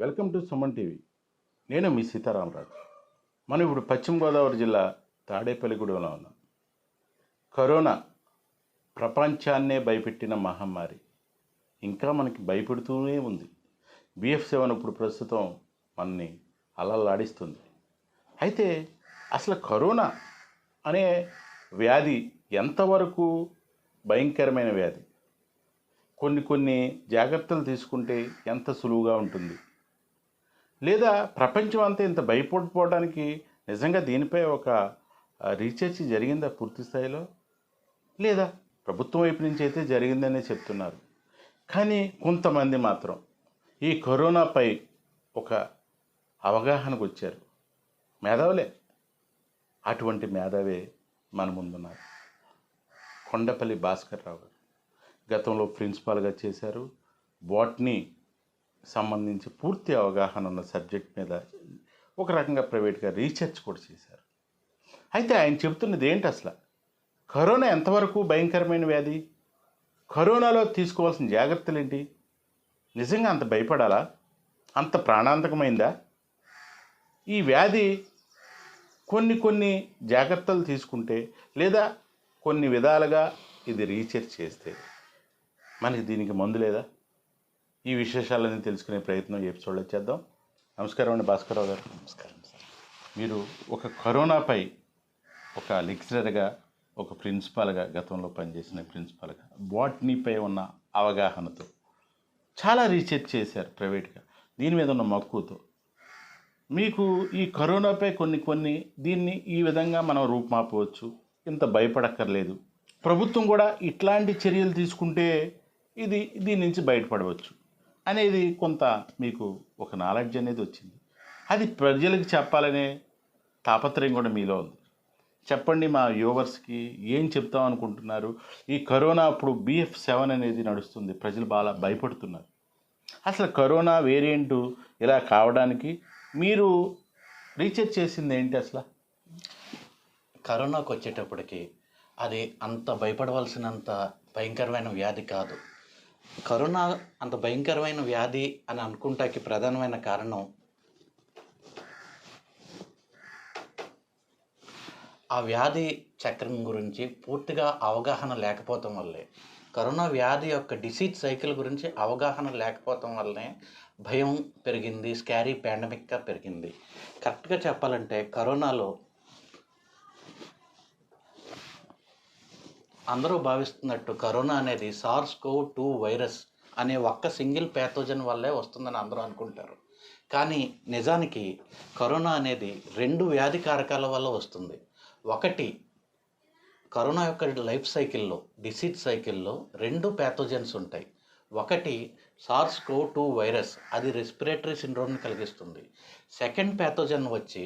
Welcome to Suman TV. నేను మీ సీతారామరాజు. మనం ఇప్పుడు పశ్చిమ గోదావరి జిల్లా తాడేపల్లిగూడెంలో ఉన్నాం. కరోనా ప్రపంచాన్నే భయపెట్టిన మహమ్మారి ఇంకా మనకి భయపెడుతూనే ఉంది. BF7 ఇప్పుడు ప్రస్తుతం మనని అలలాడిస్తుంది. అయితే అసలు కరోనా అనే వ్యాధి ఎంతవరకు భయంకరమైన వ్యాధి, కొన్ని జాగ్రత్తలు తీసుకుంటే ఎంత సులువుగా ఉంటుంది, లేదా ప్రపంచం అంతా ఇంత భయపడిపోవడానికి నిజంగా దీనిపై ఒక రీసెర్చ్ జరిగిందా పూర్తి స్థాయిలో, లేదా ప్రభుత్వం వైపు నుంచి అయితే జరిగిందనే చెప్తున్నారు. కానీ కొంతమంది మాత్రం ఈ కరోనాపై ఒక అవగాహనకు వచ్చారు. మేధావులే. అటువంటి మేధావే మన ముందున్నారు. కొండపల్లి భాస్కర్ రావు గారు గతంలో ప్రిన్సిపాల్గా చేశారు. బాటనీ సంబంధించి పూర్తి అవగాహన ఉన్న సబ్జెక్ట్ మీద ఒక రకంగా ప్రైవేట్గా రీసెర్చ్ కూడా చేశారు. అయితే ఆయన చెబుతున్నది ఏంటి, అసలు కరోనా ఎంతవరకు భయంకరమైన వ్యాధి, కరోనాలో తీసుకోవాల్సిన జాగ్రత్తలు ఏంటి, నిజంగా అంత భయపడాలా, అంత ప్రాణాంతకమైందా, ఈ వ్యాధి కొన్ని జాగ్రత్తలు తీసుకుంటే లేదా కొన్ని విధాలుగా ఇది రీసెర్చ్ చేస్తే మనకి దీనికి మందు లేదా, ఈ విశేషాలన్నీ తెలుసుకునే ప్రయత్నం ఎపిసోడ్లో చేద్దాం. నమస్కారం అండి భాస్కర్ రావు గారు. నమస్కారం సార్. మీరు ఒక కరోనాపై ఒక లెక్చరర్గా, ఒక ప్రిన్సిపాల్గా, గతంలో పనిచేసిన ప్రిన్సిపాల్గా బాటనీపై ఉన్న అవగాహనతో చాలా రీసెర్చ్ చేశారు ప్రైవేట్గా, దీని మీద ఉన్న మక్కువతో. మీకు ఈ కరోనాపై కొన్ని దీన్ని ఈ విధంగా మనం రూపుమాపవచ్చు, ఇంత భయపడక్కర్లేదు, ప్రభుత్వం కూడా ఇట్లాంటి చర్యలు తీసుకుంటే దీని నుంచి బయటపడవచ్చు అనేది కొంత మీకు ఒక నాలెడ్జ్ అనేది వచ్చింది. అది ప్రజలకు చెప్పాలనే తాపత్రయం కూడా మీలో ఉంది. చెప్పండి, మా వ్యూవర్స్కి ఏం చెప్తాం అనుకుంటున్నారు? ఈ కరోనా అప్పుడు BF7 అనేది నడుస్తుంది, ప్రజలు బాగా భయపడుతున్నారు. అసలు కరోనా వేరియంట్ ఇలా కావడానికి మీరు రీసెర్చ్ చేసింది ఏంటి? అసలు కరోనాకు వచ్చేటప్పటికి అది అంత భయపడవలసినంత భయంకరమైన వ్యాధి కాదు. కరోనా అంత భయంకరమైన వ్యాధి అని అనుకుంటానికి ప్రధానమైన కారణం ఆ వ్యాధి చక్రం గురించి పూర్తిగా అవగాహన లేకపోవటం వల్లే. కరోనా వ్యాధి యొక్క డిసీజ్ సైకిల్ గురించి అవగాహన లేకపోవటం వల్లనే భయం పెరిగింది, స్కారీ పాండమిక్గా పెరిగింది. కరెక్ట్గా చెప్పాలంటే కరోనాలో అందరూ భావిస్తున్నట్టు కరోనా అనేది SARS-CoV-2 వైరస్ అనే ఒక్క సింగిల్ ప్యాథోజన్ వల్లే వస్తుందని అందరూ అనుకుంటారు. కానీ నిజానికి కరోనా అనేది 2 వ్యాధి కారకాల వల్ల వస్తుంది. ఒకటి, కరోనా యొక్క లైఫ్ సైకిల్లో, డిసీజ్ సైకిల్లో 2 ప్యాథోజన్స్ ఉంటాయి. ఒకటి SARS-CoV-2 వైరస్, అది రెస్పిరేటరీ సిండ్రోమ్ని కలిగిస్తుంది. సెకండ్ ప్యాథోజన్ వచ్చి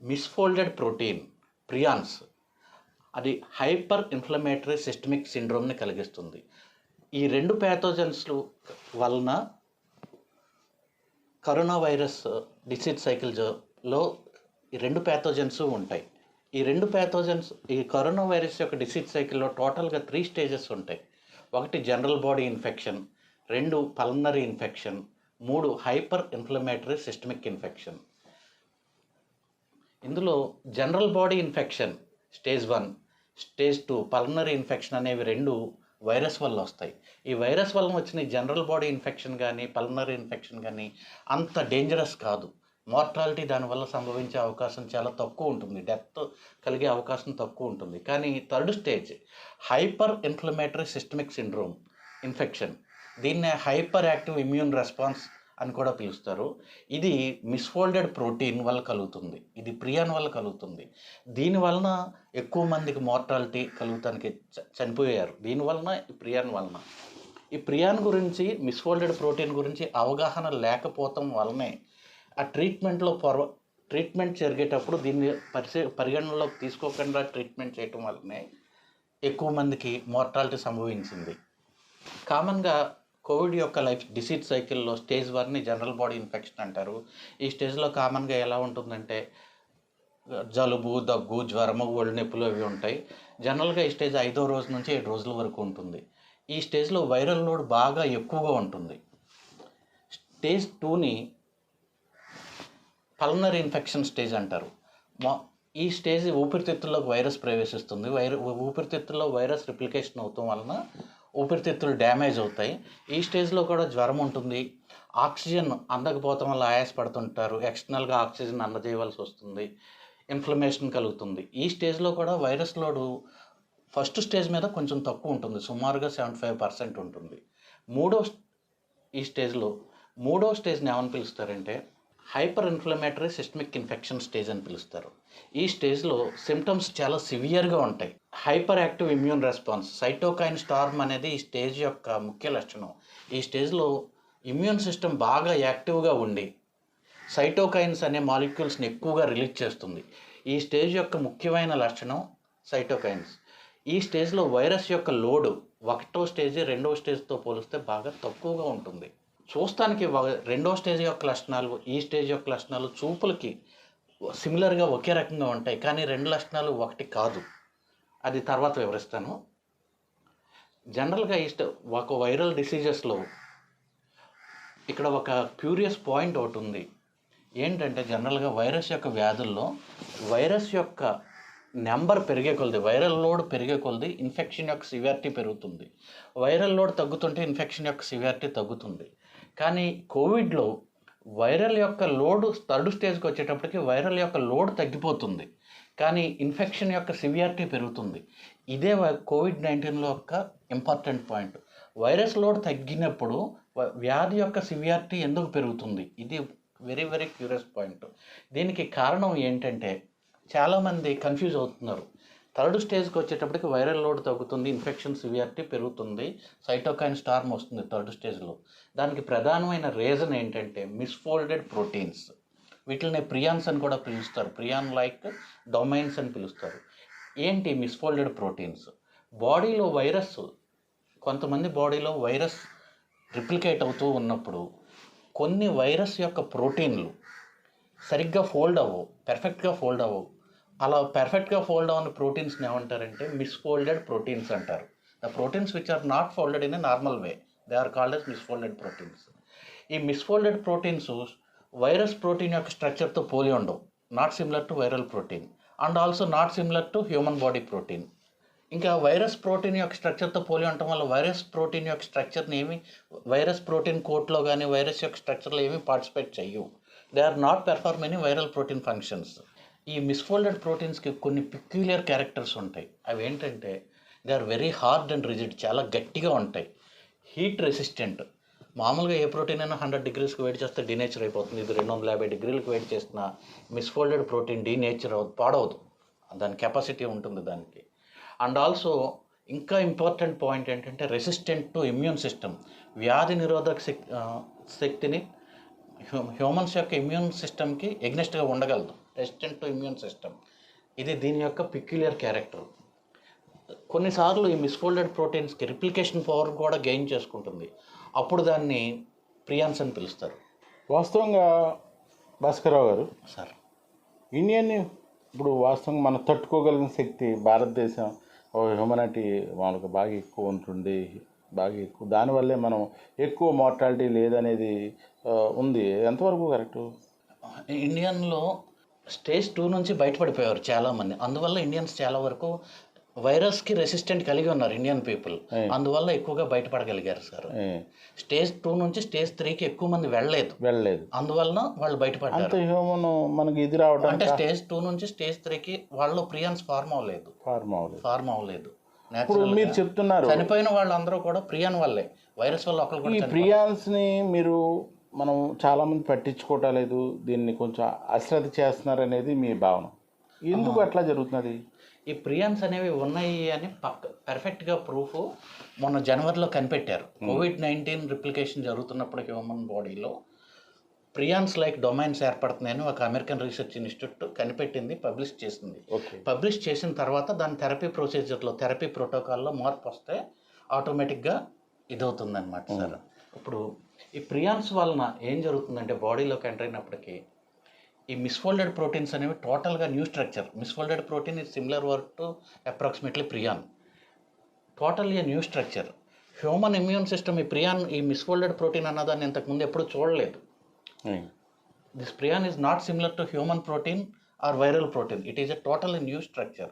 మిస్ఫోల్డెడ్ ప్రోటీన్, ప్రియాన్స్, అది హైపర్ ఇన్ఫ్లమేటరీ సిస్టమిక్ సిండ్రోమ్ని కలిగిస్తుంది. ఈ 2 ప్యాథోజన్స్ వలన కరోనా వైరస్ డిసీజ్ సైకిల్లో ఈ 2 ప్యాథోజన్స్ ఉంటాయి. ఈ 2 ప్యాథోజన్స్, ఈ కరోనా వైరస్ యొక్క డిసీజ్ సైకిల్లో టోటల్గా 3 స్టేజెస్ ఉంటాయి. ఒకటి general body infection, 2 pulmonary infection, 3 hyper inflammatory systemic infection. ఇందులో general body infection stage 1, stage 2 pulmonary infection అనేవి 2 వైరస్ వల్ల వస్తాయి. ఈ వైరస్ వల్ల వచ్చిన జనరల్ బాడీ ఇన్ఫెక్షన్ కానీ పల్మనరీ ఇన్ఫెక్షన్ కానీ అంత డేంజరస్ కాదు. మార్టాలిటీ దానివల్ల సంభవించే అవకాశం చాలా తక్కువ ఉంటుంది, డెత్ కలిగే అవకాశం తక్కువ ఉంటుంది. కానీ third stage hyper inflammatory systemic syndrome infection, దీన్నే హైపర్ యాక్టివ్ ఇమ్యూన్ రెస్పాన్స్ అని కూడా పిలుస్తారు. ఇది మిస్ఫోల్డెడ్ ప్రోటీన్ వల్ల కలుగుతుంది, ఇది ప్రియాన్ వల్ల కలుగుతుంది. దీనివలన ఎక్కువ మందికి మార్టాలిటీ కలుగుతానికి చనిపోయారు, దీనివలన ఈ ప్రియాన్ వలన. ఈ ప్రియాన్ గురించి, మిస్ఫోల్డెడ్ ప్రోటీన్ గురించి అవగాహన లేకపోవటం వల్లనే ఆ ట్రీట్మెంట్ జరిగేటప్పుడు దీన్ని పరిగణనలోకి తీసుకోకుండా ట్రీట్మెంట్ చేయటం వల్లనే ఎక్కువ మందికి మార్టాలిటీ సంభవించింది. కామన్గా కోవిడ్ యొక్క లైఫ్ డిసీజ్ సైకిల్లో స్టేజ్ 1ని జనరల్ బాడీ ఇన్ఫెక్షన్ అంటారు. ఈ స్టేజ్లో కామన్గా ఎలా ఉంటుందంటే జలుబు, దగ్గు, జ్వరము, ఒళ్ళు నొప్పులు అవి ఉంటాయి. జనరల్గా ఈ స్టేజ్ 5వ రోజు నుంచి 7 రోజుల వరకు ఉంటుంది. ఈ స్టేజ్లో వైరల్ లోడ్ బాగా ఎక్కువగా ఉంటుంది. స్టేజ్ 2ని పల్మనరీ ఇన్ఫెక్షన్ స్టేజ్ అంటారు. ఈ స్టేజ్ ఊపిరితిత్తుల్లోకి వైరస్ ప్రవేశిస్తుంది. ఊపిరితిత్తుల్లో వైరస్ రిప్లికేషన్ అవటం వలన ఊపిరితిత్తులు డ్యామేజ్ అవుతాయి. ఈ స్టేజ్లో కూడా జ్వరం ఉంటుంది. ఆక్సిజన్ అందకపోవటం వల్ల ఆయాసపడుతుంటారు. ఎక్స్టర్నల్గా ఆక్సిజన్ అందజేయవలసి వస్తుంది. ఇన్ఫ్లమేషన్ కలుగుతుంది. ఈ స్టేజ్లో కూడా వైరస్ లోడు ఫస్ట్ స్టేజ్ మీద కొంచెం తక్కువ ఉంటుంది, సుమారుగా 75% ఉంటుంది. ఈ మూడో స్టేజ్ని ఏమని పిలుస్తారంటే hyper inflammatory systemic infection stage అని పిలుస్తారు. ఈ స్టేజ్లో సిమ్టమ్స్ చాలా సివియర్గా ఉంటాయి. Hyper active immune response, cytokine storm అనేది ఈ స్టేజ్ యొక్క ముఖ్య లక్షణం. ఈ స్టేజ్లో ఇమ్యూన్ సిస్టమ్ బాగా యాక్టివ్గా ఉండి సైటోకైన్స్ అనే మాలిక్యూల్స్ని ఎక్కువగా రిలీజ్ చేస్తుంది. ఈ స్టేజ్ యొక్క ముఖ్యమైన లక్షణం సైటోకైన్స్. ఈ స్టేజ్లో వైరస్ యొక్క లోడు 1వ స్టేజ్ 2వ స్టేజ్తో పోలిస్తే బాగా తక్కువగా ఉంటుంది. చూస్తానికి 2వ స్టేజ్ యొక్క లక్షణాలు ఈ స్టేజ్ యొక్క లక్షణాలు చూపులకి సిమిలర్గా ఒకే రకంగా ఉంటాయి, కానీ 2 లక్షణాలు ఒకటి కాదు. అది తర్వాత వివరిస్తాను. జనరల్గా ఒక వైరల్ డిసీజెస్లో ఇక్కడ ఒక క్యూరియస్ పాయింట్ ఒకటి ఉంది. ఏంటంటే జనరల్గా వైరస్ యొక్క వ్యాధుల్లో వైరస్ యొక్క నెంబర్ పెరిగే కొలది, వైరల్ లోడ్ పెరిగే కొలది ఇన్ఫెక్షన్ యొక్క సివియారిటీ పెరుగుతుంది. వైరల్ లోడ్ తగ్గుతుంటే ఇన్ఫెక్షన్ యొక్క సివియారిటీ తగ్గుతుంది. కానీ కోవిడ్లో వైరల్ యొక్క లోడ్ 3rd స్టేజ్కి వచ్చేటప్పటికి వైరల్ యొక్క లోడ్ తగ్గిపోతుంది, కానీ ఇన్ఫెక్షన్ యొక్క సివియారిటీ పెరుగుతుంది. ఇదే కోవిడ్-19లో యొక్క ఇంపార్టెంట్ పాయింట్. వైరస్ లోడ్ తగ్గినప్పుడు వ్యాధి యొక్క సివియారిటీ ఎందుకు పెరుగుతుంది? ఇది వెరీ వెరీ క్యూరియస్ పాయింట్. దీనికి కారణం ఏంటంటే చాలామంది కన్ఫ్యూజ్ అవుతున్నారు. 3rd స్టేజ్కి వచ్చేటప్పటికి వైరల్ లోడ్ తగ్గుతుంది, ఇన్ఫెక్షన్ సివియారిటీ పెరుగుతుంది, సైటోకైన్ స్టార్మ్ వస్తుంది 3rd స్టేజ్లో. దానికి ప్రధానమైన రీజన్ ఏంటంటే మిస్ఫోల్డెడ్ ప్రోటీన్స్. వీటిని ప్రియాన్స్ అని కూడా పిలుస్తారు, ప్రియాన్ లైక్ డొమైన్స్ అని పిలుస్తారు. ఏంటి మిస్ఫోల్డెడ్ ప్రోటీన్స్? బాడీలో కొంతమంది బాడీలో వైరస్ రిప్లికేట్ అవుతూ ఉన్నప్పుడు కొన్ని వైరస్ యొక్క ప్రోటీన్లు సరిగ్గా పెర్ఫెక్ట్గా ఫోల్డ్ అవ్వవు. అలా పెర్ఫెక్ట్గా ఫోల్డ్ అవ్వని ప్రోటీన్స్ని ఏమంటారంటే మిస్ఫోల్డెడ్ ప్రోటీన్స్ అంటారు. The proteins which are not folded in a normal way, they are called as misfolded proteins. ఈ మిస్ఫోల్డెడ్ ప్రోటీన్స్ వైరస్ ప్రోటీన్ యొక్క స్ట్రక్చర్తో పోలి ఉండవు, not similar to viral protein and also not similar to human body protein. ఇంకా virus protein యొక్క స్ట్రక్చర్తో పోలి ఉండటం వల్ల వైరస్ ప్రోటీన్ యొక్క స్ట్రక్చర్ని వైరస్ ప్రోటీన్ కోట్లో కానీ వైరస్ యొక్క స్ట్రక్చర్లో ఏమీ పార్టిసిపేట్ చేయవు. They are not perform any viral protein functions. ఈ మిస్ఫోల్డెడ్ ప్రోటీన్స్కి కొన్ని పిక్యులియర్ క్యారెక్టర్స్ ఉంటాయి. అవి ఏంటంటే they are very hard and rigid, చాలా గట్టిగా ఉంటాయి. Heat resistant. మామూలుగా ఏ ప్రోటీన్ అయినా 100 degreesకి వేడి చేస్తే డీనేచర్ అయిపోతుంది. ఇది 250 degreesకి వేడి చేసిన మిస్ఫోల్డెడ్ ప్రోటీన్ డీనేచర్ పాడవదు, దాని కెపాసిటీ ఉంటుంది దానికి. అండ్ ఆల్సో ఇంకా ఇంపార్టెంట్ పాయింట్ ఏంటంటే రెసిస్టెంట్ టు ఇమ్యూన్ సిస్టమ్. వ్యాధి నిరోధక శక్తిని హ్యూమన్స్ యొక్క ఇమ్యూన్ సిస్టమ్కి ఎగ్నెస్ట్గా ఉండగలదు. రెసిస్టెంట్ టు ఇమ్యూన్ సిస్టమ్, ఇది దీని యొక్క పిక్యులియర్ క్యారెక్టర్. కొన్నిసార్లు ఈ మిస్ఫోల్డెడ్ ప్రోటీన్స్కి రిప్లికేషన్ పవర్ కూడా గెయిన్ చేసుకుంటుంది. అప్పుడు దాన్ని ప్రియాన్స్ అని పిలుస్తారు. వాస్తవంగా భాస్కరరావు గారు, సార్ ఇండియన్ ఇప్పుడు వాస్తవంగా మనం తట్టుకోగలిగిన శక్తి భారతదేశం హ్యూమనిటీ మామూలుగా బాగా ఎక్కువ ఉంటుంది, బాగా ఎక్కువ. దానివల్లే మనం ఎక్కువ మార్టాలిటీ లేదనేది ఉంది. ఎంతవరకు కరెక్టు? ఇండియన్లో స్టేజ్ 2 నుంచి బయటపడిపోయారు చాలామంది. అందువల్ల ఇండియన్స్ చాలా వరకు వైరస్కి రెసిస్టెంట్ కలిగి ఉన్నారు ఇండియన్ పీపుల్. అందువల్ల ఎక్కువగా బయటపడగలిగారు సార్. స్టేజ్ 2 నుంచి స్టేజ్ 3కి ఎక్కువ మంది వెళ్ళలేదు. అందువలన వాళ్ళు బయటపడ్డారు. మనకి ఇది రావడం అంటే స్టేజ్ 2 నుంచి స్టేజ్ 3కి వాళ్ళు ప్రియాన్స్ ఫార్మ్ అవ్వలేదు. మీరు చెప్తున్నారు చనిపోయిన వాళ్ళందరూ కూడా ప్రియాన్ వల్లే, వైరస్ వల్ల ఒకరు కూడా. ఈ ప్రియాన్స్ని మనం చాలామంది పట్టించుకోవటం లేదు, దీన్ని కొంచెం అశ్రద్ధ చేస్తున్నారు అనేది మీ భావన. ఎందుకు అట్లా జరుగుతున్నది? ఈ ప్రియాన్స్ అనేవి ఉన్నాయి అని పర్ఫెక్ట్గా ప్రూఫ్ మొన్న జనవరిలో కనిపెట్టారు. కోవిడ్-19 రిప్లికేషన్ జరుగుతున్నప్పుడు హ్యూమన్ బాడీలో ప్రియాన్స్ లైక్ డొమైన్స్ ఏర్పడుతున్నాయని ఒక అమెరికన్ రీసెర్చ్ ఇన్స్టిట్యూట్ కనిపెట్టింది, పబ్లిష్ చేసింది. పబ్లిష్ చేసిన తర్వాత దాని థెరపీ ప్రోటోకాల్లో మార్పు వస్తే ఆటోమేటిక్గా ఇదవుతుంది అనమాట సార్. ఇప్పుడు ఈ ప్రియాన్స్ వలన ఏం జరుగుతుందంటే బాడీలోకి ఎంటర్ అయినప్పటికీ ఈ మిస్ఫోల్డెడ్ ప్రోటీన్స్ అనేవి టోటల్గా new structure. Misfolded protein is similar work to approximately Priyan, totally new structure. Human immune system ఈ మిస్ఫోల్డెడ్ ప్రోటీన్ అన్నదాన్ని ఇంతకుముందు ఎప్పుడు చూడలేదు. This Priyan is not similar to human protein or viral protein. It is a total new structure.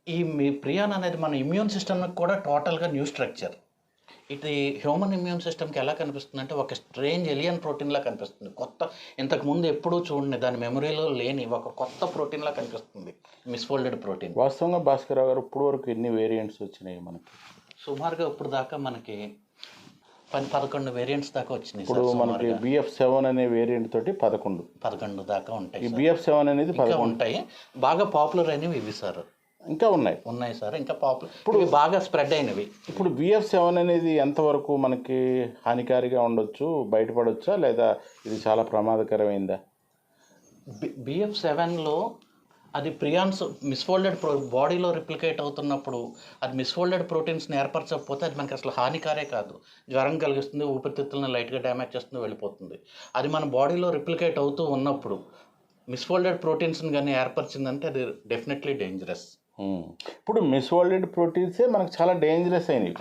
ఈ మీ ప్రియాన్ అనేది మన immune సిస్టమ్కి కూడా టోటల్గా న్యూ స్ట్రక్చర్. ఇది హ్యూమన్ ఇమ్యూన్ సిస్టమ్కి ఎలా కనిపిస్తుంది అంటే ఒక స్ట్రేంజ్ ఎలియన్ ప్రోటీన్లా కనిపిస్తుంది. కొత్త, ఇంతకుముందు ఎప్పుడూ చూడండి దాని మెమరీలో లేని ఒక కొత్త ప్రోటీన్లా కనిపిస్తుంది మిస్ఫోల్డెడ్ ప్రోటీన్. వాస్తవంగా భాస్కర్ గారు ఇప్పుడు వరకు ఎన్ని వేరియంట్స్ వచ్చినాయి మనకి? సుమారుగా ఇప్పుడు దాకా మనకి 11 వేరియంట్స్ దాకా వచ్చినాయి. ఇప్పుడు మనకి BF7 అనే వేరియంట్ తోటి 11 దాకా ఉంటాయి. ఈ BF7 అనేది 11 ఉంటాయి. బాగా పాపులర్ అయినవి ఇవి సార్. ఇంకా ఉన్నాయి సార్, ఇంకా పాపులర్, ఇప్పుడు బాగా స్ప్రెడ్ అయినవి. ఇప్పుడు BF7 అనేది ఎంతవరకు మనకి హానికారిగా ఉండొచ్చు, బయటపడొచ్చా, లేదా ఇది చాలా ప్రమాదకరమైందా? BF7లో అది ప్రియాన్స్ మిస్ఫోల్డెడ్ బాడీలో రిప్లికేట్ అవుతున్నప్పుడు అది మిస్ఫోల్డెడ్ ప్రోటీన్స్ని ఏర్పరచకపోతే అది మనకి అసలు హానికారే కాదు. జ్వరం కలిగిస్తుంది, ఊపిరితిత్తులను లైట్గా డ్యామేజ్ చేస్తుంది, వెళ్ళిపోతుంది. అది మన బాడీలో రిప్లికేట్ అవుతూ ఉన్నప్పుడు మిస్ఫోల్డెడ్ ప్రోటీన్స్ని కానీ ఏర్పరిచిందంటే అది డెఫినెట్లీ డేంజరస్. ఇప్పుడు మిస్ఫోల్డెడ్ ప్రోటీన్సే మనకు చాలా డేంజరస్ అయినవి.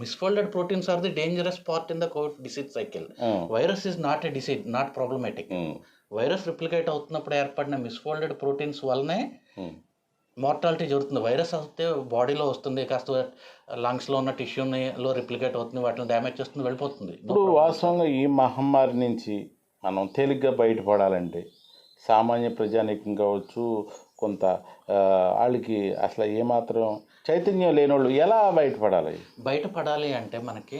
Misfolded proteins are the dangerous part in the COVID disease cycle. Virus is not a disease, not problematic. Virus replicate అవుతున్నప్పుడు ఏర్పడిన మిస్ఫోల్డెడ్ ప్రోటీన్స్ వల్లనే మార్టాలిటీ జరుగుతుంది. వైరస్ అయితే బాడీలో వస్తుంది, కాస్త లంగ్స్లో ఉన్న టిష్యూలో రిప్లికేట్ అవుతుంది, వాటిని డ్యామేజ్ చేస్తుంది, వెళ్ళిపోతుంది. ఇప్పుడు వాస్తవంగా ఈ మహమ్మారి నుంచి మనం తేలిగ్గా బయటపడాలంటే సామాన్య ప్రజానీకం కావచ్చు, కొంత వాళ్ళకి అసలు ఏమాత్రం చైతన్యం లేనోళ్ళు ఎలా బయటపడాలి అంటే మనకి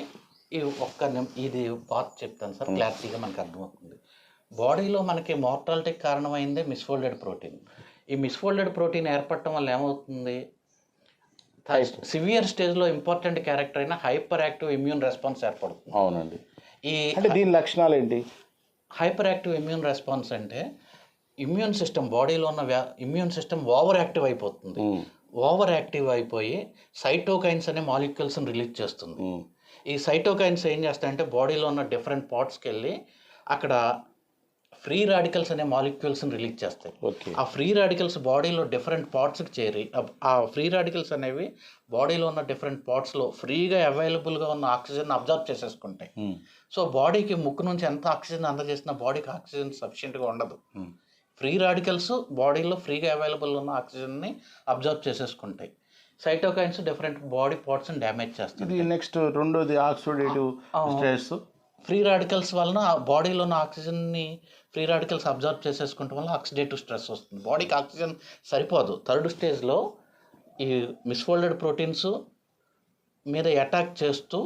ఇది పాత్ చెప్తాను సార్, క్లారిటీగా మనకు అర్థమవుతుంది. బాడీలో మనకి మార్టాలిటీకి కారణమైందే మిస్ఫోల్డెడ్ ప్రోటీన్. ఈ మిస్ఫోల్డెడ్ ప్రోటీన్ ఏర్పడటం వల్ల ఏమవుతుంది, సివియర్ స్టేజ్లో ఇంపార్టెంట్ క్యారెక్టర్ అయిన హైపర్ యాక్టివ్ ఇమ్యూన్ రెస్పాన్స్ ఏర్పడుతుంది. అవునండి. దీని లక్షణాలు ఏంటి? హైపర్ యాక్టివ్ ఇమ్యూన్ రెస్పాన్స్ అంటే ఇమ్యూన్ సిస్టమ్, బాడీలో ఉన్న ఇమ్యూన్ సిస్టమ్ ఓవర్ యాక్టివ్ అయిపోతుంది. ఓవర్ యాక్టివ్ అయిపోయి సైటోకైన్స్ అనే మాలిక్యూల్స్ని రిలీజ్ చేస్తుంది. ఈ సైటోకైన్స్ ఏం చేస్తాయంటే బాడీలో ఉన్న డిఫరెంట్ పార్ట్స్కి వెళ్ళి అక్కడ ఫ్రీ రాడికల్స్ అనే మాలిక్యూల్స్ని రిలీజ్ చేస్తాయి. ఆ ఫ్రీ రాడికల్స్ బాడీలో డిఫరెంట్ పార్ట్స్కి చేరి ఆ ఫ్రీ రాడికల్స్ అనేవి బాడీలో ఉన్న డిఫరెంట్ పార్ట్స్లో ఫ్రీగా అవైలబుల్గా ఉన్న ఆక్సిజన్ అబ్జర్వ్ చేసేసుకుంటాయి. సో బాడీకి ముక్కు నుంచి ఎంత ఆక్సిజన్ అందజేసినా బాడీకి ఆక్సిజన్ సఫిషియెంట్గా ఉండదు. ఫ్రీ రాడికల్స్ బాడీలో ఫ్రీగా అవైలబుల్ ఉన్న ఆక్సిజన్ని అబ్జర్వ్ చేసేసుకుంటాయి. సైటోకైన్స్ డిఫరెంట్ బాడీ పార్ట్స్ని డ్యామేజ్ చేస్తుంది. నెక్స్ట్ రెండోది ఆక్సిడేటివ్ స్ట్రెస్. ఫ్రీ రాడికల్స్ వలన బాడీలో ఉన్న ఆక్సిజన్ని ఫ్రీ రాడికల్స్ అబ్జర్వ్ చేసేసుకోవడం వల్ల ఆక్సిడేటివ్ స్ట్రెస్ వస్తుంది. బాడీకి ఆక్సిజన్ సరిపోదు. థర్డ్ స్టేజ్లో ఈ మిస్ఫోల్డెడ్ ప్రోటీన్స్ మీద అటాక్ చేస్తూ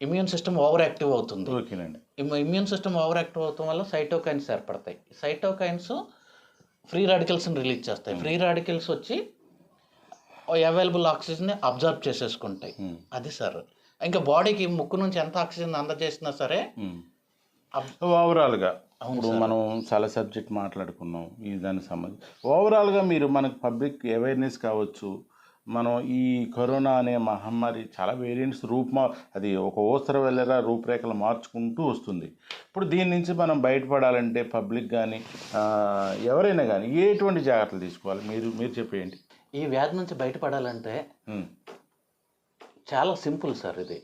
ఇమ్యూన్ సిస్టమ్ ఓవర్ యాక్టివ్ అవుతుంది. ఓకేనండి. ఇమ్యూన్ సిస్టమ్ ఓవర్ యాక్టివ్ అవడం వల్ల సైటోకైన్స్ ఏర్పడతాయి. సైటోకైన్స్ ఫ్రీ రాడికల్స్ని రిలీజ్ చేస్తాయి. ఫ్రీ రాడికల్స్ వచ్చి అవైలబుల్ ఆక్సిజన్ని అబ్జర్వ్ చేసేసుకుంటాయి. అది సార్. ఇంకా బాడీకి ముక్కు నుంచి ఎంత ఆక్సిజన్ అందజేసినా సరే ఓవరాల్గా ఇప్పుడు మనం చాలా సబ్జెక్ట్ మాట్లాడుకున్నాం ఈ దానికి సంబంధించి. ఓవరాల్గా మీరు మనకు పబ్లిక్ అవేర్నెస్ కావచ్చు, మనం ఈ కరోనా అనే మహమ్మారి చాలా వేరియంట్స్ అది ఒక ఓస్తర వెళ్ళరా రూపురేఖలు మార్చుకుంటూ వస్తుంది. ఇప్పుడు దీని నుంచి మనం బయటపడాలంటే పబ్లిక్ కానీ ఎవరైనా కానీ ఎటువంటి జాగ్రత్తలు తీసుకోవాలి మీరు చెప్పేయండి. ఈ వ్యాధి నుంచి బయటపడాలంటే చాలా సింపుల్ సార్. ఇది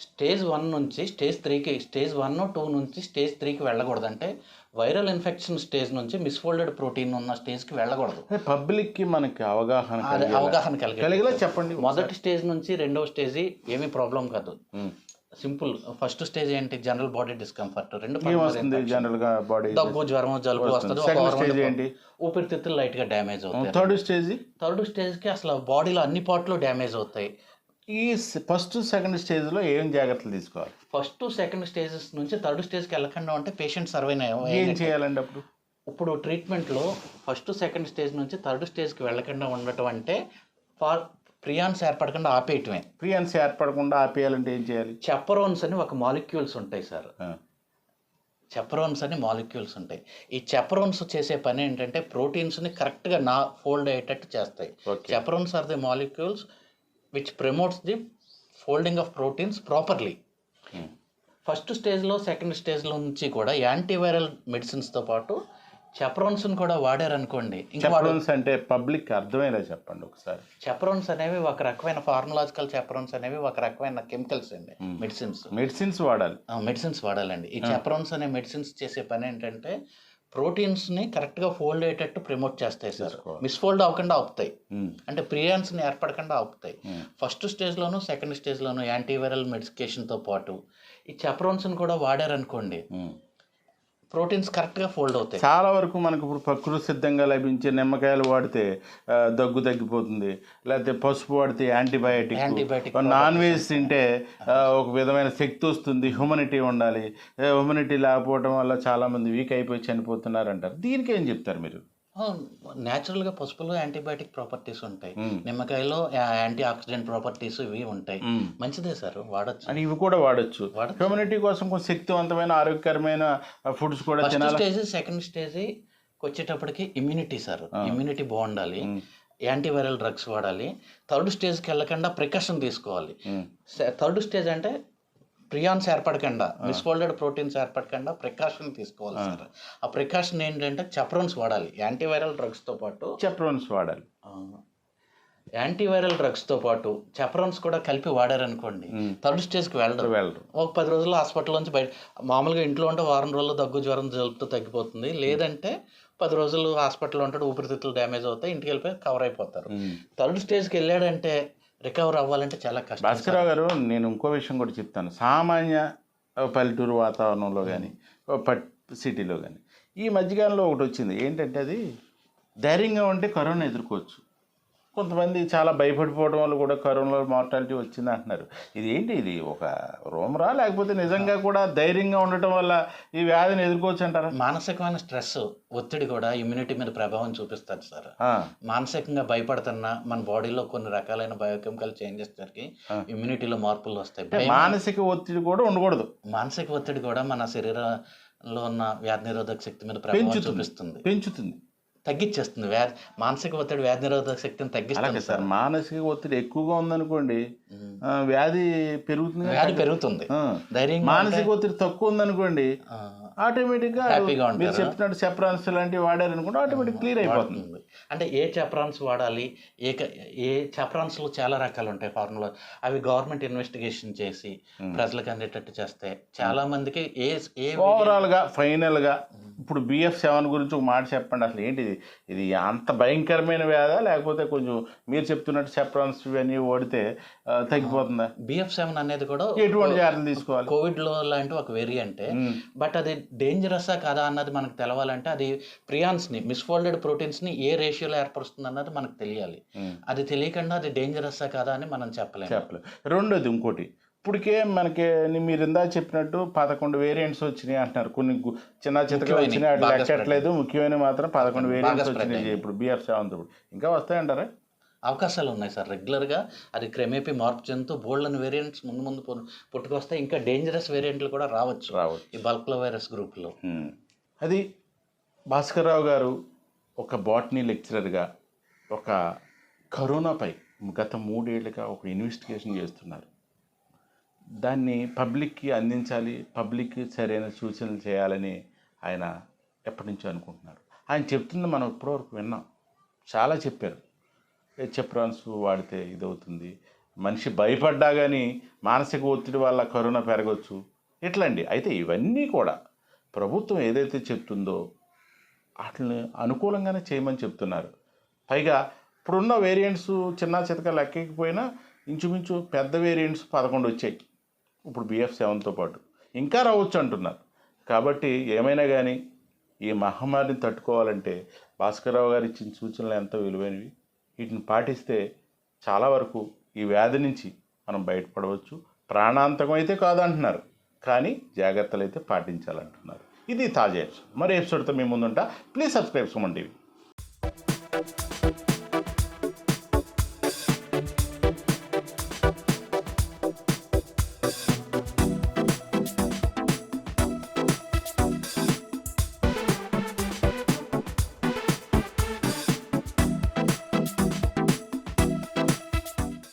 స్టేజ్ 1 నుంచి స్టేజ్ 3కి, స్టేజ్ 1, 2 నుంచి స్టేజ్ 3కి వెళ్ళకూడదు. అంటే వైరల్ ఇన్ఫెక్షన్ స్టేజ్ నుంచి మిస్ఫోల్డెడ్ ప్రోటీన్ ఉన్న స్టేజ్కి వెళ్ళకూడదు. పబ్లిక్కి మనకి అవగాహన కలిగేలా చెప్పండి. మొదటి స్టేజ్ నుంచి రెండవ స్టేజ్ ఏమీ ప్రాబ్లం కాదు, సింపుల్. ఫస్ట్ స్టేజ్ ఏంటి, జనరల్ బాడీ డిస్కంఫర్ట్. దగ్గు, జ్వరం, జలుబు వస్తుంది. ఊపిరితిత్తులు లైట్గా డ్యామేజ్ అవుతాయి. థర్డ్ స్టేజ్కి అసలు బాడీలో అన్ని పార్ట్లు డ్యామేజ్ అవుతాయి. ఈ ఫస్ట్ సెకండ్ స్టేజ్లో ఏం జాగ్రత్తలు తీసుకోవాలి? ఫస్ట్ సెకండ్ స్టేజెస్ నుంచి థర్డ్ స్టేజ్కి వెళ్ళకుండా ఉంటే పేషెంట్ సర్వైవ్ ఏం చేయాలండి? ఇప్పుడు ట్రీట్మెంట్లో ఫస్ట్ సెకండ్ స్టేజ్ నుంచి థర్డ్ స్టేజ్కి వెళ్ళకుండా ఉండటం అంటే ప్రియాన్స్ ఏర్పడకుండా ఆపేయటమే. ప్రియాన్స్ ఏర్పడకుండా ఆపేయాలంటే ఏం చేయాలి? చెపరోన్స్ అని ఒక మాలిక్యూల్స్ ఉంటాయి సార్. చెపరోన్స్ అని మాలిక్యూల్స్ ఉంటాయి. ఈ చెపరోన్స్ చేసే పని ఏంటంటే ప్రోటీన్స్ని కరెక్ట్గా ఫోల్డ్ అయ్యేటట్టు చేస్తాయి. Chaperones are the molecules which promotes the folding of proteins properly. First స్టేజ్లో సెకండ్ స్టేజ్లో నుంచి కూడా యాంటీవైరల్ మెడిసిన్స్తో పాటు చెప్రోన్స్ని కూడా వాడారనుకోండి ఇంకా చెప్రోన్స్ అంటే పబ్లిక్ అర్థమయ్యేలా చెప్పండి ఒకసారి. చెప్రోన్స్ అనేవి ఒక రకమైన ఫార్మలాజికల్ చెప్రోన్స్ అనేవి ఒక రకమైన కెమికల్స్ అండి, మెడిసిన్స్ వాడాలి. మెడిసిన్స్ వాడాలండి. ఈ చెప్రోన్స్ అనే మెడిసిన్స్ చేసే పని ఏంటంటే ప్రోటీన్స్ని కరెక్ట్గా ఫోల్డ్ అయ్యేటట్టు ప్రమోట్ చేస్తాయి సార్, మిస్ఫోల్డ్ అవ్వకుండా ఆపుతాయి, అంటే ప్రియాన్స్ని ఏర్పడకుండా ఆపుతాయి. ఫస్ట్ స్టేజ్లోను సెకండ్ స్టేజ్లోను యాంటీవైరల్ మెడికేషన్తో పాటు ఈ చెప్రోన్స్ని కూడా వాడారనుకోండి ప్రోటీన్స్ కరెక్ట్గా ఫోల్డ్ అవుతాయి. చాలా వరకు మనకు ఇప్పుడు ప్రకృతి సిద్ధంగా లభించే నిమ్మకాయలు వాడితే దగ్గు తగ్గిపోతుంది, లేకపోతే పసుపు వాడితే యాంటీబయాటిక్, నాన్ వెజ్ తింటే ఒక విధమైన శక్తి వస్తుంది, హ్యూమనిటీ ఉండాలి, హ్యూమనిటీ లేకపోవడం వల్ల చాలామంది వీక్ అయిపోయి చనిపోతున్నారు అంటారు. దీనికి ఏం చెప్తారు మీరు? న్యాచురల్గా పసుపులో యాంటీబయాటిక్ ప్రాపర్టీస్ ఉంటాయి, నిమ్మకాయలో యాంటీ ఆక్సిడెంట్ ప్రాపర్టీస్ ఇవి ఉంటాయి, మంచిదే సార్, వాడచ్చు. అని ఇవి కూడా వాడచ్చు. హ్యూమనిటీ కోసం కొంచెం శక్తివంతమైన ఆరోగ్యకరమైన ఫుడ్స్ కూడా తినాలి. స్టేజ్ సెకండ్ స్టేజ్ వచ్చేటప్పటికి ఇమ్యూనిటీ సార్, ఇమ్యూనిటీ బాగుండాలి, యాంటీవైరల్ డ్రగ్స్ వాడాలి. థర్డ్ స్టేజ్కి వెళ్ళకుండా ప్రికాషన్ తీసుకోవాలి. థర్డ్ స్టేజ్ అంటే ప్రియాన్స్ ఏర్పడకుండా, మిస్ఫోల్డెడ్ ప్రోటీన్స్ ఏర్పడకుండా ప్రికాషన్ తీసుకోవాలి సార్. ఆ ప్రికాషన్ ఏంటంటే చెప్రోన్స్ వాడాలి, యాంటీవైరల్ డ్రగ్స్తో పాటు చెప్రోన్స్ వాడాలి. యాంటీవైరల్ డ్రగ్స్తో పాటు చెప్రోన్స్ కూడా కలిపి వాడారనుకోండి థర్డ్ స్టేజ్కి వెళ్ళరు. ఒక 10 రోజుల్లో హాస్పిటల్ నుంచి బయట, మామూలుగా ఇంట్లో ఉంటే వారం రోజుల్లో దగ్గు జ్వరం జలుబుతో తగ్గిపోతుంది, లేదంటే 10 రోజులు హాస్పిటల్లో ఉంటాడు, ఊపిరితిత్తులు డ్యామేజ్ అవుతాయి, ఇంటికి వెళ్ళిపోయి కవర్ అయిపోతారు. థర్డ్ స్టేజ్కి వెళ్ళాడంటే రికవర్ అవ్వాలంటే చాలా కష్టం. భాస్కరరావు గారు, నేను ఇంకో విషయం కూడా చెప్తాను. సామాన్య పల్లెటూరు వాతావరణంలో కానీ సిటీలో కానీ ఈ మధ్యకాలంలో ఒకటి వచ్చింది ఏంటంటే, అది ధైర్యంగా ఉంటే కరోనా ఎదుర్కోవచ్చు. కొంతమంది చాలా భయపడిపోవడం వల్ల కూడా కరోనా మార్టాలిటీ వచ్చింది అంటున్నారు. ఇది ఏంటి, ఇది ఒక రూమరా లేకపోతే నిజంగా కూడా ధైర్యంగా ఉండటం వల్ల ఈ వ్యాధిని ఎదుర్కోవచ్చు అంటారా? మానసికమైన స్ట్రెస్, ఒత్తిడి కూడా ఇమ్యూనిటీ మీద ప్రభావం చూపిస్తారు సార్. మానసికంగా భయపడుతున్నా మన బాడీలో కొన్ని రకాలైన బయోకెమికల్ చేంజెస్ జరిగి ఇమ్యూనిటీలో మార్పులు వస్తాయి. మానసిక ఒత్తిడి కూడా ఉండకూడదు. మానసిక ఒత్తిడి కూడా మన శరీరంలో ఉన్న వ్యాధి నిరోధక శక్తి మీద ప్రభావం చూపిస్తుంది, పెంచుతుంది, తగ్గించేస్తుంది. మానసిక ఒత్తిడి వ్యాధి నిరోధక శక్తిని తగ్గిస్తుంది సార్. మానసిక ఒత్తిడి ఎక్కువగా ఉందనుకోండి వ్యాధి పెరుగుతుంది. మానసిక ఒత్తిడి తక్కువ ఉందనుకోండి ఆటోమేటిక్గా మీరు చెప్తున్నట్టు చెప్రాన్స్ లాంటివి వాడారనుకోండి ఆటోమేటిక్ క్లియర్ అయిపోతుంది. అంటే ఏ చెప్రాన్స్ వాడాలి, ఏ చెప్రాన్స్లో చాలా రకాలు ఉంటాయి ఫార్ములా, అవి గవర్నమెంట్ ఇన్వెస్టిగేషన్ చేసి ప్రజలకు అందేటట్టు చేస్తే చాలా మందికి ఓవరాల్గా ఫైనల్గా ఇప్పుడు BF7 గురించి ఒక మాట చెప్పండి. అసలు ఏంటిది, ఇది అంత భయంకరమైన వ్యాధా లేకపోతే కొంచెం మీరు చెప్తున్నట్టు చెప్రాన్స్ ఇవన్నీ ఓడితే తగ్గిపోతుందా? BF7 అనేది కూడా ఎటువంటి జాగ్రత్తలు తీసుకోవాలి? కోవిడ్లో లాంటి ఒక వేరియంటే, బట్ అది డేంజరసా కాదా అన్నది మనకు తెలవాలంటే అది ప్రియాన్స్ని, మిస్ఫోల్డెడ్ ప్రోటీన్స్ని ఏ రేషియోలో ఏర్పరుస్తుంది అన్నది మనకు తెలియాలి. అది తెలియకుండా అది డేంజరసా కాదా అని మనం చెప్పలేము. రెండోది ఇంకోటి, ఇప్పటికే మనకి మీరు ఇందాక చెప్పినట్టు 11 వేరియంట్స్ వచ్చినాయి అంటున్నారు. కొన్ని చిన్న చితకలు వచ్చినాయి, అట్లా లెక్కట్లేదు. ముఖ్యమైన మాత్రం 11 వేరియంట్స్ వచ్చినాయి ఇప్పుడు BF7. ఇంకా వస్తాయంటారా? అవకాశాలు ఉన్నాయి సార్. రెగ్యులర్గా అది క్రమేపీ మార్పు చెందుతూ బోల్డన్ వేరియంట్స్ ముందు పుట్టుకొస్తాయి. ఇంకా డేంజరస్ వేరియంట్లు కూడా రావచ్చు ఈ బల్క్లో వైరస్ గ్రూప్లో. అది భాస్కర్రావు గారు ఒక బాటనీ లెక్చరర్గా ఒక కరోనాపై గత 3 ఏళ్ళుగా ఒక ఇన్వెస్టిగేషన్ చేస్తున్నారు. దాన్ని పబ్లిక్కి అందించాలి, పబ్లిక్కి సరైన సూచనలు చేయాలని ఆయన ఎప్పటి నుంచో అనుకుంటున్నారు. ఆయన చెప్తుంది మనం ఇప్పటివరకు విన్నాం, చాలా చెప్పారు. చెప్రాన్స్ వాడితే ఇదవుతుంది, మనిషి భయపడ్డా కానీ మానసిక ఒత్తిడి వల్ల కరోనా పెరగవచ్చు, ఇట్లండి. అయితే ఇవన్నీ కూడా ప్రభుత్వం ఏదైతే చెప్తుందో వాటిని అనుకూలంగానే చేయమని చెప్తున్నారు. పైగా ఇప్పుడున్న వేరియంట్స్ చిన్న చితక లెక్కకపోయినా ఇంచుమించు పెద్ద వేరియంట్స్ 11 వచ్చాయి ఇప్పుడు BF7తో పాటు, ఇంకా రావచ్చు అంటున్నారు. కాబట్టి ఏమైనా కానీ ఈ మహమ్మారిని తట్టుకోవాలంటే భాస్కర్రావు గారు ఇచ్చిన సూచనలు ఎంతో విలువైనవి. వీటిని పాటిస్తే చాలా వరకు ఈ వ్యాధి నుంచి మనం బయటపడవచ్చు. ప్రాణాంతకం అయితే కాదంటున్నారు, కానీ జాగ్రత్తలు అయితే పాటించాలంటున్నారు. ఇది తాజా ఎపిసోడ్. మరి ఎపిసోడ్తో మేము ముందుంటా. Please subscribe Suman TV.